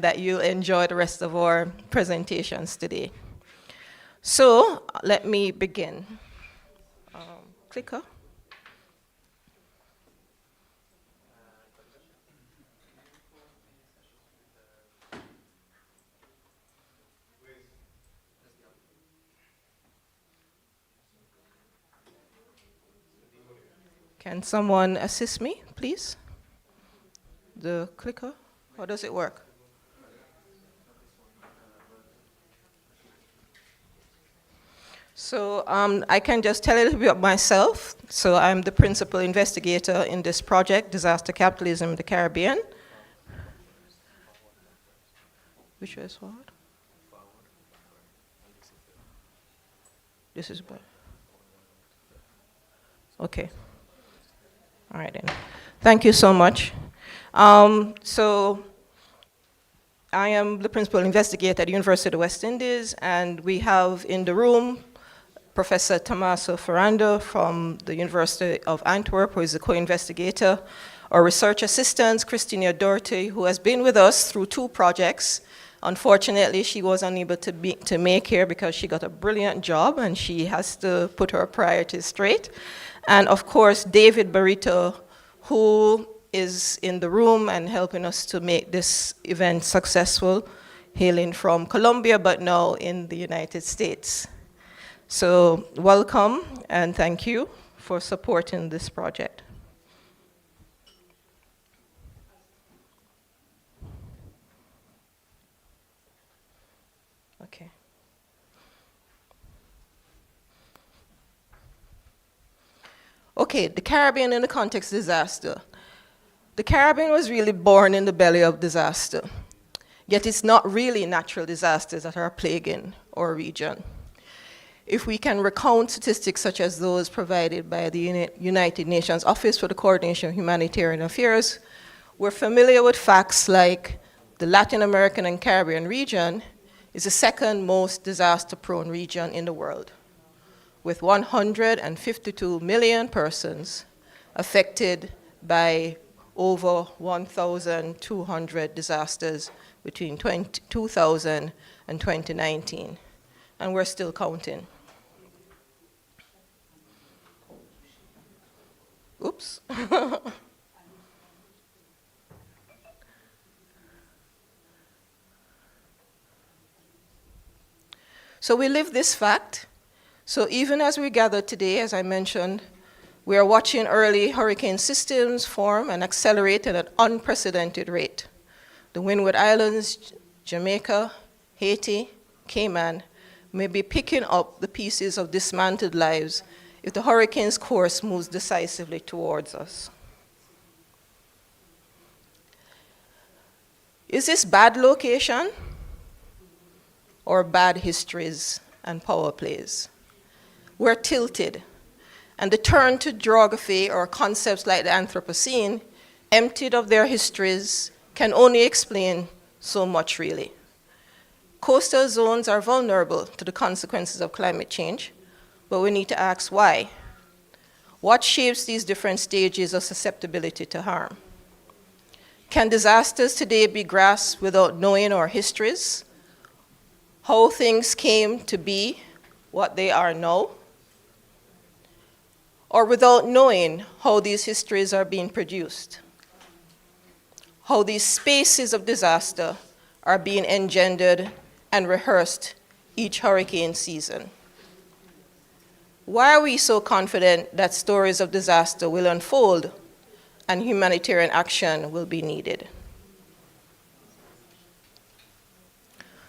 that you'll enjoy the rest of our presentations today. So let me begin. Clicker. Can someone assist me, please? The clicker, how does it work? So I can just tell a little bit about myself. So I'm the principal investigator in this project, Disaster Capitalism in the Caribbean. Which way is forward? This is better. Okay. All right then. Thank you so much. So I am the principal investigator at the University of the West Indies, and we have in the room Professor Tommaso Ferrando from the University of Antwerp, who is the co-investigator, our research assistant, Christina Doherty, who has been with us through 2 projects. Unfortunately, she was unable to make here because she got a brilliant job and she has to put her priorities straight. And of course, David Barito, who is in the room and helping us to make this event successful, hailing from Colombia, but now in the United States. So welcome and thank you for supporting this project. Okay. Okay, the Caribbean in the context of disaster. The Caribbean was really born in the belly of disaster, yet it's not really natural disasters that are plaguing our region. If we can recount statistics such as those provided by the United Nations Office for the Coordination of Humanitarian Affairs, we're familiar with facts like the Latin American and Caribbean region is the second most disaster-prone region in the world, with 152 million persons affected by over 1,200 disasters between 2000 and 2019, and we're still counting. Oops. So we live this fact. So even as we gather today, as I mentioned, we are watching early hurricane systems form and accelerate at an unprecedented rate. The Windward Islands, Jamaica, Haiti, Cayman may be picking up the pieces of dismantled lives if the hurricane's course moves decisively towards us. Is this bad location or bad histories and power plays? We're tilted, and the turn to geography or concepts like the Anthropocene, emptied of their histories, can only explain so much really. Coastal zones are vulnerable to the consequences of climate change, but we need to ask why. What shapes these different stages of susceptibility to harm? Can disasters today be grasped without knowing our histories? How things came to be what they are now? Or without knowing how these histories are being produced? How these spaces of disaster are being engendered and rehearsed each hurricane season? Why are we so confident that stories of disaster will unfold and humanitarian action will be needed?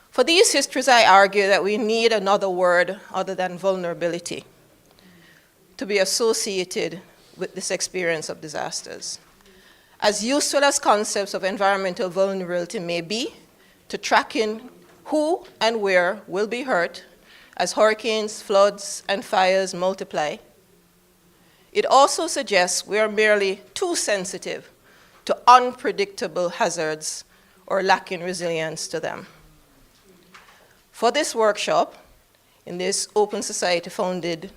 For these histories, I argue that we need another word other than vulnerability to be associated with this experience of disasters. As useful as concepts of environmental vulnerability may be to tracking who and where will be hurt as hurricanes, floods, and fires multiply, it also suggests we are merely too sensitive to unpredictable hazards or lacking resilience to them. For this workshop, in this Open Society-funded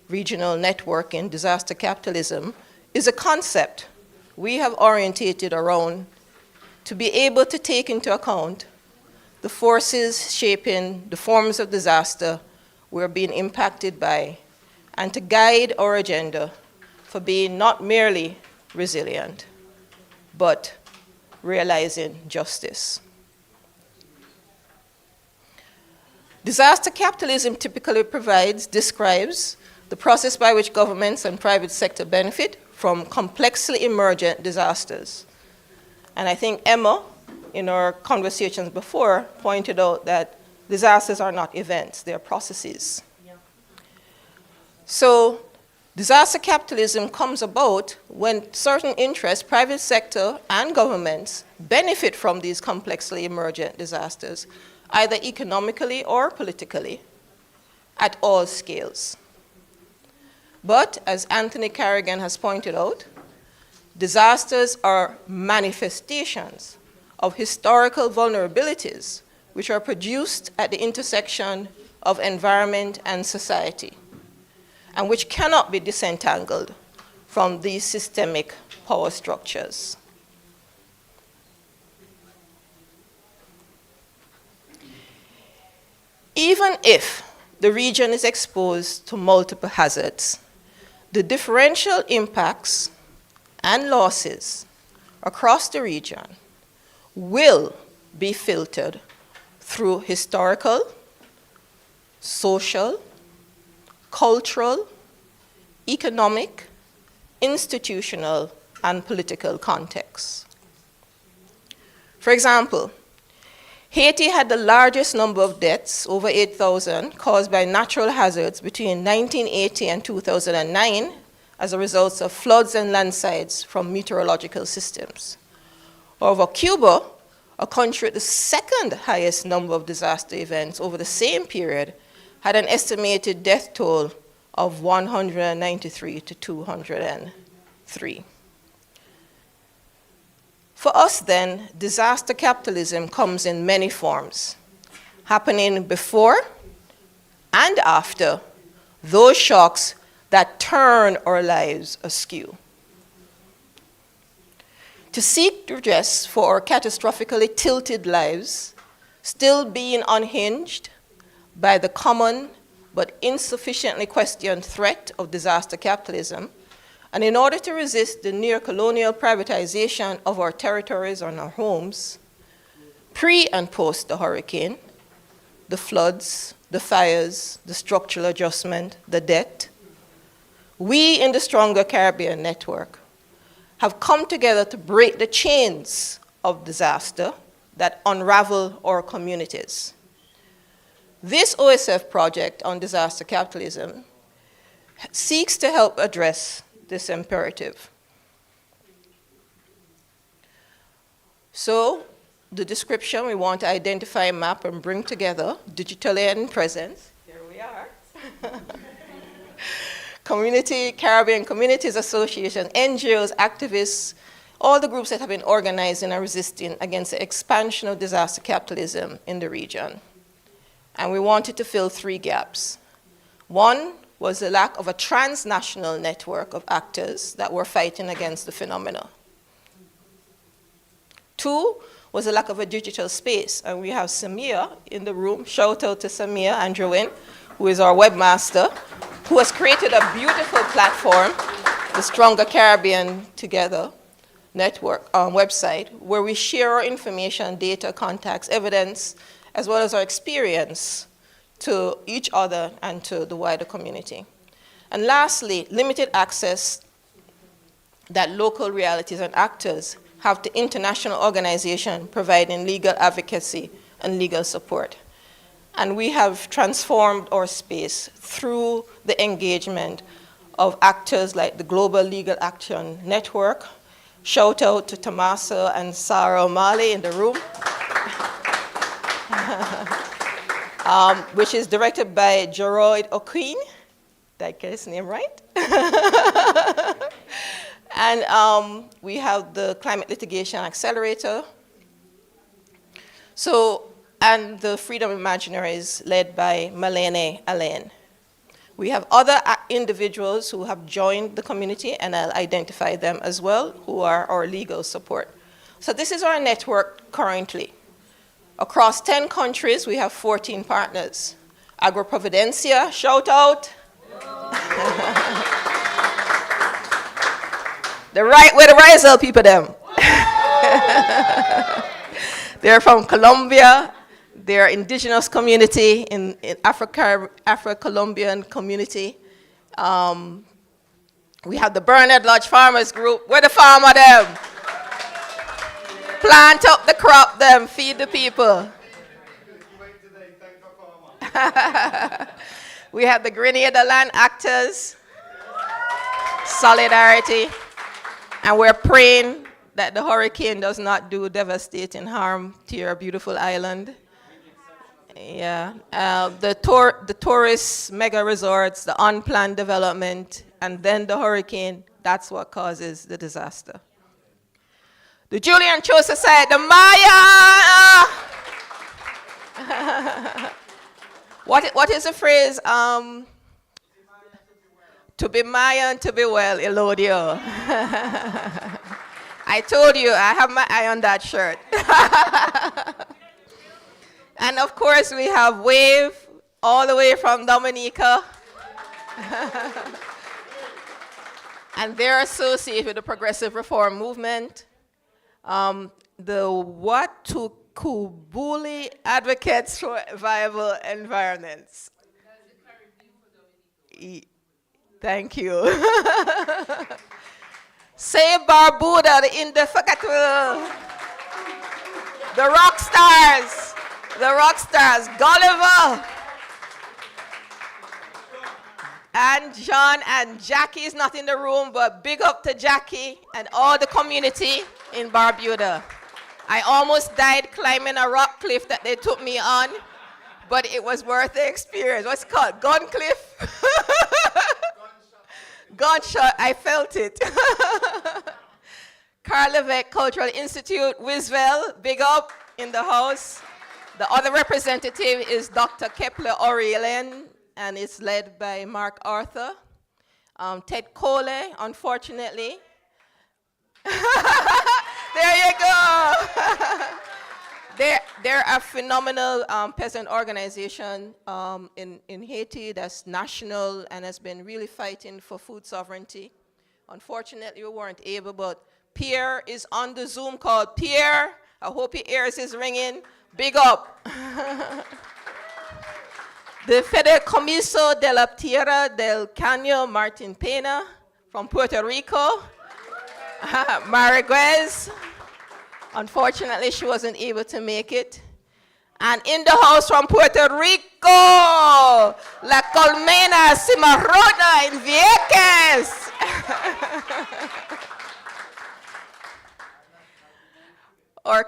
regional network in disaster capitalism, is a concept we have orientated around to be able to take into account the forces shaping the forms of disaster we're being impacted by, and to guide our agenda for being not merely resilient, but realizing justice. Disaster capitalism typically describes the process by which governments and private sector benefit from complexly emergent disasters. And I think Emma, in our conversations before, pointed out that disasters are not events, they're processes. Yeah. So disaster capitalism comes about when certain interests, private sector and governments, benefit from these complexly emergent disasters, either economically or politically, at all scales. But, as Anthony Carrigan has pointed out, disasters are manifestations of historical vulnerabilities which are produced at the intersection of environment and society, and which cannot be disentangled from these systemic power structures. Even if the region is exposed to multiple hazards, the differential impacts and losses across the region will be filtered through historical, social, cultural, economic, institutional, and political contexts. For example, Haiti had the largest number of deaths, over 8,000, caused by natural hazards between 1980 and 2009 as a result of floods and landslides from meteorological systems. However, Cuba, a country with the second highest number of disaster events over the same period, had an estimated death toll of 193 to 203. For us then, disaster capitalism comes in many forms, happening before and after those shocks that turn our lives askew. To seek redress for our catastrophically tilted lives, still being unhinged by the common but insufficiently questioned threat of disaster capitalism, and in order to resist the near-colonial privatization of our territories and our homes, pre and post the hurricane, the floods, the fires, the structural adjustment, the debt, we in the Stronger Caribbean Network have come together to break the chains of disaster that unravel our communities. This OSF project on disaster capitalism seeks to help address this imperative. So, the description, we want to identify, map, and bring together, digitally and in presence. Here we are. Caribbean Communities Association, NGOs, activists, all the groups that have been organizing and resisting against the expansion of disaster capitalism in the region. And we wanted to fill 3 gaps. One was the lack of a transnational network of actors that were fighting against the phenomena. 2 was the lack of a digital space, and we have Samia in the room. Shout out to Samia Andrewin, who is our webmaster, who has created a beautiful platform, the Stronger Caribbean Together network website, where we share our information, data, contacts, evidence, as well as our experience to each other and to the wider community. And lastly, limited access that local realities and actors have to international organizations providing legal advocacy and legal support. And we have transformed our space through the engagement of actors like the Global Legal Action Network. Shout out to Tomasa and Sarah O'Malley in the room. Which is directed by Geroid O'Queen. Did I get his name right? And we have the Climate Litigation Accelerator. So, and the Freedom Imaginaries led by Malene Alain. We have other individuals who have joined the community, and I'll identify them as well, who are our legal support. So this is our network currently. Across 10 countries, we have 14 partners. Agroprovidencia, shout out. The right way to rise up, people them. They're from Colombia. They're indigenous community in Africa, Afro-Colombian community. We have the Bernard Lodge Farmers Group. Where the farmer them? Plant up the crop them, feed the people. We have the Grenada Land Actors, Solidarity, and we're praying that the hurricane does not do devastating harm to your beautiful island. Yeah, the tourist mega resorts, the unplanned development, and then the hurricane, that's what causes the disaster. The Julian Cho Society, the Maya! What is the phrase? To be Maya and to be well, Elodio. I told you, I have my eye on that shirt. And of course, we have WAVE, all the way from Dominica. And they're associated with the Progressive Reform Movement. The Watukubuli Advocates for Viable Environments. Thank you. Say Barbuda, the indefatigable. The rock stars, Gulliver. And John and Jackie is not in the room, but big up to Jackie and all the community in Barbuda. I almost died climbing a rock cliff that they took me on, but it was worth the experience. What's it called? Gun cliff? Gunshot, I felt it. Carl Levesque Cultural Institute, Wiswell, big up in the house. The other representative is Dr. Kepler Aurelien, and it's led by Mark Arthur. Ted Cole, unfortunately. There you go. They're a phenomenal peasant organization in Haiti that's national and has been really fighting for food sovereignty. Unfortunately, we weren't able, but Pierre is on the Zoom call. Pierre, I hope your ears is ringing. Big up. The Fideicomiso de la Tierra del Caño Martin Pena from Puerto Rico. Mariguez. Unfortunately, she wasn't able to make it. And in the house from Puerto Rico, La Colmena Cimarrona in Vieques. Our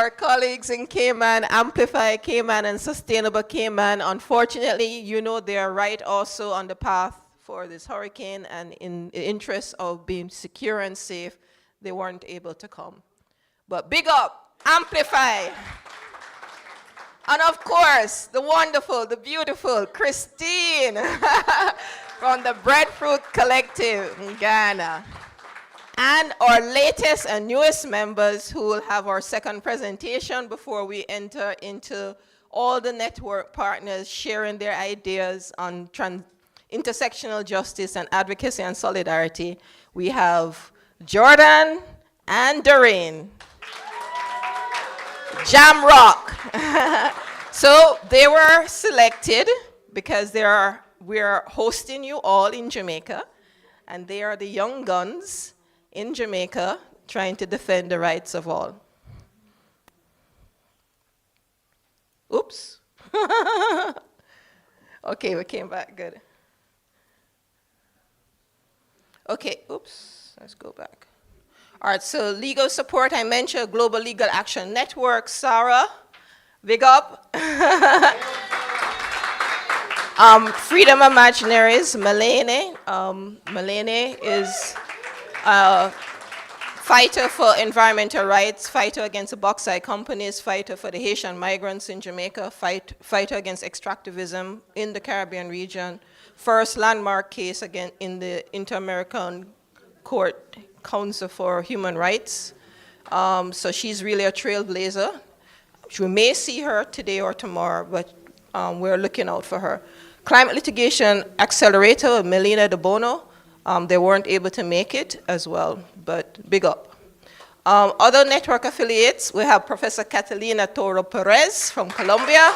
colleagues in Cayman, Amplify Cayman and Sustainable Cayman, unfortunately, you know they are right also on the path for this hurricane, and in the interest of being secure and safe, they weren't able to come. But big up, Amplify. And of course, the wonderful, the beautiful Christine from the Breadfruit Collective in Ghana. And our latest and newest members who will have our second presentation before we enter into all the network partners sharing their ideas on intersectional justice and advocacy and solidarity. We have Jordan and Doreen. Jamrock. So they were selected because we are hosting you all in Jamaica, and they are the young guns in Jamaica trying to defend the rights of all. Oops. Okay, we came back, good. Okay, oops, let's go back. All right, so legal support, I mentioned Global Legal Action Network, Sarah, big up. Freedom Imaginaries, Malene. Malene is a fighter for environmental rights, fighter against the bauxite companies, fighter for the Haitian migrants in Jamaica, fighter against extractivism in the Caribbean region, first landmark case again in the Inter-American Court Council for Human Rights. So she's really a trailblazer. We may see her today or tomorrow, but we're looking out for her. Climate Litigation Accelerator, Melina De Bono, they weren't able to make it as well, but big up. Other network affiliates, we have Professor Catalina Toro Perez from Colombia,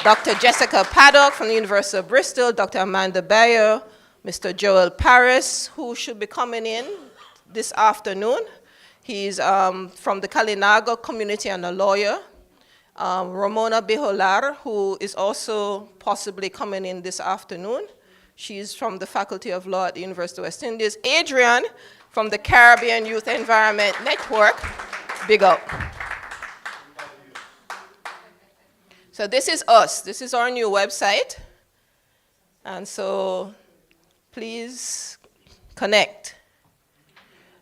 Dr. Jessica Paddock from the University of Bristol, Dr. Amanda Bayer, Mr. Joel Paris, who should be coming in this afternoon. He's from the Kalinago community and a lawyer. Ramona Bejolar, who is also possibly coming in this afternoon. She's from the Faculty of Law at the University of West Indies. Adrian from the Caribbean Youth Environment Network. Big up. So this is us. This is our new website. And so please connect.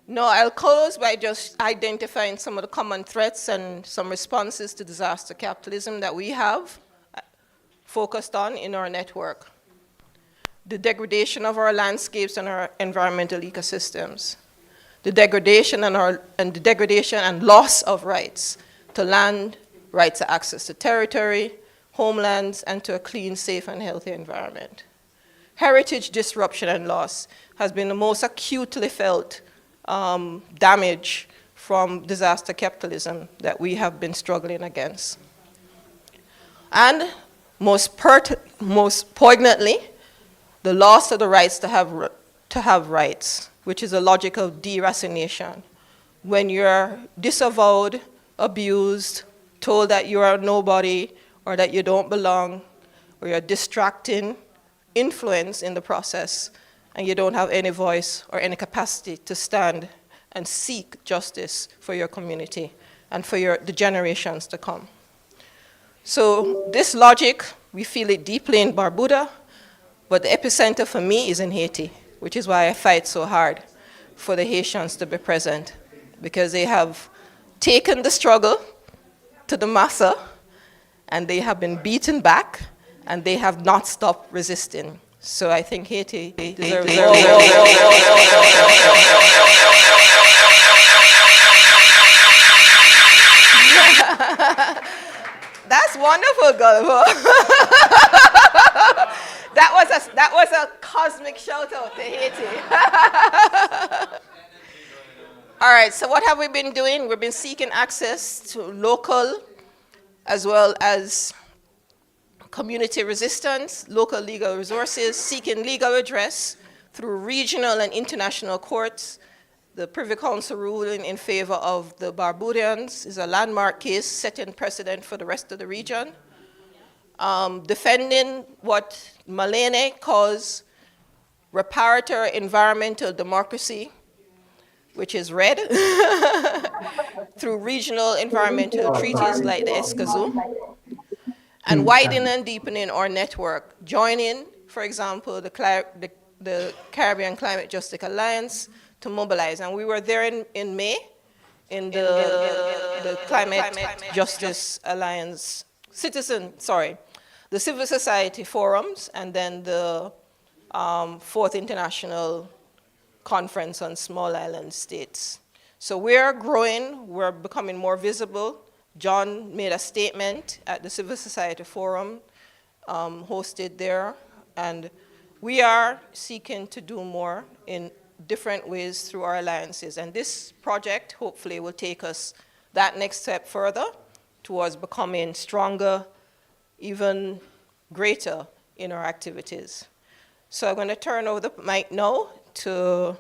No, I'll close by just identifying some of the common threats and some responses to disaster capitalism that we have focused on in our network. The degradation of our landscapes and our environmental ecosystems. The degradation and loss of rights to land, rights to access to territory, homelands, and to a clean, safe, and healthy environment. Heritage disruption and loss has been the most acutely felt damage from disaster capitalism that we have been struggling against. And most poignantly, the loss of the rights to have rights, which is a logic of deracination. When you're disavowed, abused, told that you are nobody or that you don't belong, or you're distracting influence in the process, and you don't have any voice or any capacity to stand and seek justice for your community and for the generations to come. So this logic, we feel it deeply in Barbuda, but the epicenter for me is in Haiti, which is why I fight so hard for the Haitians to be present, because they have taken the struggle to the massa, and they have been beaten back, and they have not stopped resisting. So I think Haiti deserves That's wonderful, Gulliver. That was a cosmic shout out to Haiti. All right, so what have we been doing? We've been seeking access to local as well as community resistance, local legal resources, seeking legal redress through regional and international courts. The Privy Council ruling in favor of the Barbadians is a landmark case setting precedent for the rest of the region. Defending what Malene calls reparator environmental democracy, which is red, through regional environmental treaties like the Escazú, and widening and deepening our network, joining, for example, the Caribbean Climate Justice Alliance to mobilize. And we were there in May in the Climate Justice Alliance, the Civil Society Forums, and then the 4th International Conference on Small Island States. So we're growing, we're becoming more visible. John made a statement at the Civil Society Forum hosted there, and we are seeking to do more in different ways through our alliances. And this project hopefully will take us that next step further towards becoming stronger, even greater in our activities. So I'm going to turn over the mic now to